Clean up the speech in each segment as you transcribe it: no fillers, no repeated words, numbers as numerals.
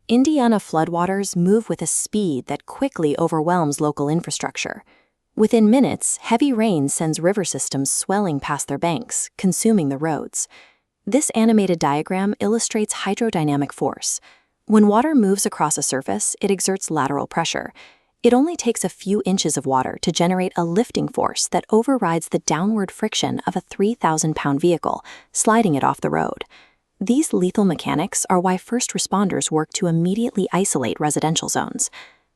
Indiana floodwaters move with a speed that quickly overwhelms local infrastructure. Within minutes, heavy rain sends river systems swelling past their banks, consuming the roads. This animated diagram illustrates hydrodynamic force. When water moves across a surface, it exerts lateral pressure. It only takes a few inches of water to generate a lifting force that overrides the downward friction of a 3,000-pound vehicle, sliding it off the road. These lethal mechanics are why first responders work to immediately isolate residential zones.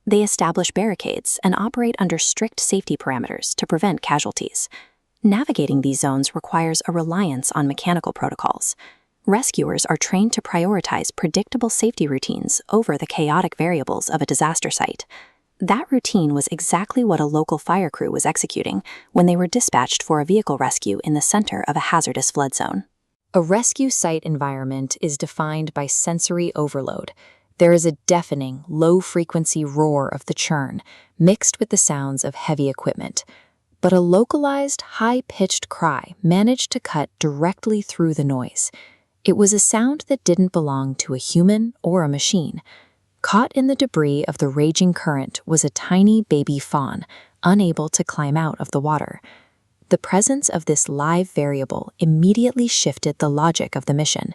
They establish barricades and operate under strict safety parameters to prevent casualties. Navigating these zones requires a reliance on mechanical protocols. Rescuers are trained to prioritize predictable safety routines over the chaotic variables of a disaster site. That routine was exactly what a local fire crew was executing when they were dispatched for a vehicle rescue in the center of a hazardous flood zone. A rescue site environment is defined by sensory overload. There is a deafening, low-frequency roar of the churn, mixed with the sounds of heavy equipment. But a localized, high-pitched cry managed to cut directly through the noise. It was a sound that didn't belong to a human or a machine. Caught in the debris of the raging current was a tiny baby fawn, unable to climb out of the water. The presence of this live variable immediately shifted the logic of the mission.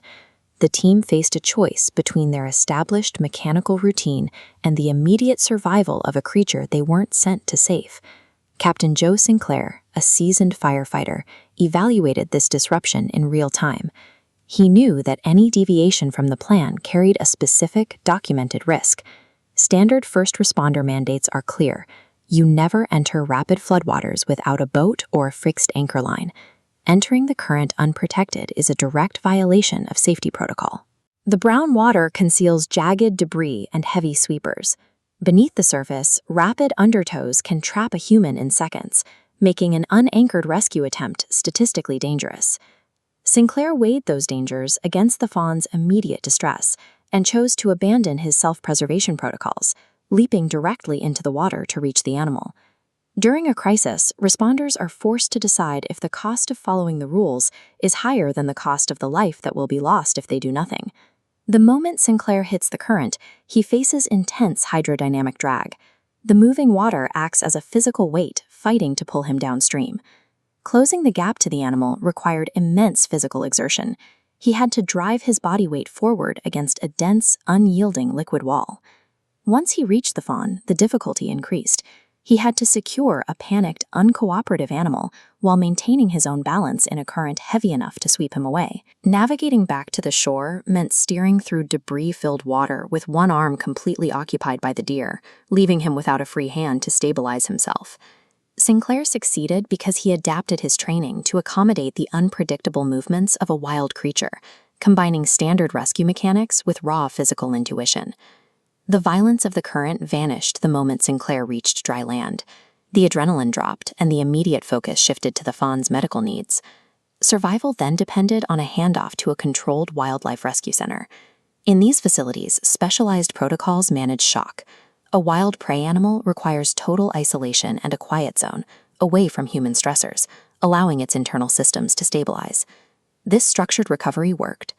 The team faced a choice between their established mechanical routine and the immediate survival of a creature they weren't sent to save. Captain Joe Sinclair, a seasoned firefighter, evaluated this disruption in real time. He knew that any deviation from the plan carried a specific, documented risk. Standard first responder mandates are clear. You never enter rapid floodwaters without a boat or a fixed anchor line. Entering the current unprotected is a direct violation of safety protocol. The brown water conceals jagged debris and heavy sweepers. Beneath the surface, rapid undertows can trap a human in seconds, making an unanchored rescue attempt statistically dangerous. Sinclair weighed those dangers against the fawn's immediate distress and chose to abandon his self-preservation protocols, leaping directly into the water to reach the animal. During a crisis, responders are forced to decide if the cost of following the rules is higher than the cost of the life that will be lost if they do nothing. The moment Sinclair hits the current, he faces intense hydrodynamic drag. The moving water acts as a physical weight, fighting to pull him downstream. Closing the gap to the animal required immense physical exertion. He had to drive his body weight forward against a dense, unyielding liquid wall. Once he reached the fawn, the difficulty increased. He had to secure a panicked, uncooperative animal while maintaining his own balance in a current heavy enough to sweep him away. Navigating back to the shore meant steering through debris-filled water with one arm completely occupied by the deer, leaving him without a free hand to stabilize himself. Sinclair succeeded because he adapted his training to accommodate the unpredictable movements of a wild creature, combining standard rescue mechanics with raw physical intuition. The violence of the current vanished the moment Sinclair reached dry land. The adrenaline dropped, and the immediate focus shifted to the fawn's medical needs. Survival then depended on a handoff to a controlled wildlife rescue center. In these facilities, specialized protocols manage shock. A wild prey animal requires total isolation and a quiet zone, away from human stressors, allowing its internal systems to stabilize. This structured recovery worked.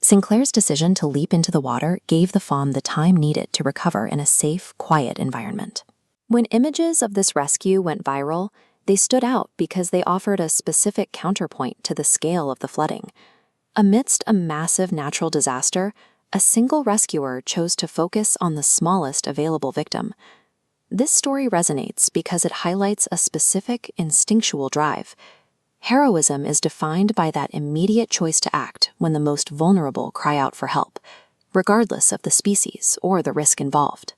Sinclair's decision to leap into the water gave the fawn the time needed to recover in a safe, quiet environment. When images of this rescue went viral, they stood out because they offered a specific counterpoint to the scale of the flooding. Amidst a massive natural disaster, a single rescuer chose to focus on the smallest available victim. This story resonates because it highlights a specific, instinctual drive. Heroism is defined by that immediate choice to act when the most vulnerable cry out for help, regardless of the species or the risk involved.